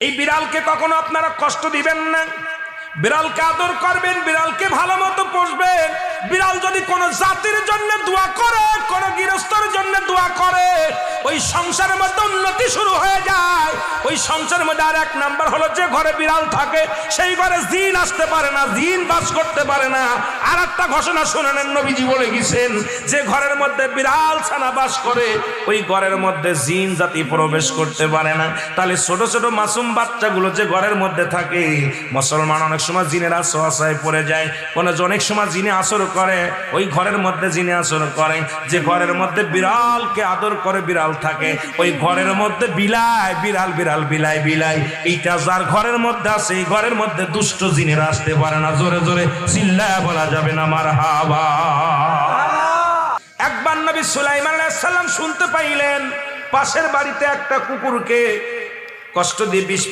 এই বিড়ালকে কখনো আপনারা কষ্ট দিবেন না, বিড়ালকে আদর করবেন, বিড়ালকে ভালো মতো পুষবেন। বিড়াল যদি কোনো জাতির জন্য দোয়া করে, কোনো গৃহস্থর জন্য দোয়া করে, ওই সংসারের মধ্যে উন্নতি শুরু হয়ে যায়। ওই সংসারের মধ্যে আর এক নাম্বার হলো, যে ঘরে বিড়াল থাকে সেই ঘরে জিন আসতে পারে না, জিন বাস করতে পারে না। আর একটা ঘোষণা শুনে নেন, নবীজি বলে গেছেন, যে ঘরের মধ্যে বিড়াল ছানা বাস করে ওই ঘরের মধ্যে জিন জাতি প্রবেশ করতে পারে না। তাহলে ছোট ছোট মাসুম বাচ্চাগুলো যে ঘরের মধ্যে থাকে, মুসলমান অনেক সময় জিনের আশ্রয় পড়ে যায়, অনেক সময় জিনে আসর করে, ওই ঘরের মধ্যে জিনে আসর করে। যে ঘরের মধ্যে বিড়ালকে আদর করে বিড়াল থাকে, ওই ঘরের মধ্যে বিলাই বিড়াল বিড়াল বিলাই বিলাই, এইটা যার ঘরের মধ্যে আছে এই ঘরের মধ্যে দুষ্ট জিনেরা আসতে পারে না। জোরে জোরে চিল্লায় বলা যাবে না মারহাবা। একবার নবী সুলাইমান আলাইহিস সালাম শুনতে পাইলেন পাশের বাড়িতে একটা কুকুরকে কষ্ট দিয়ে বিষ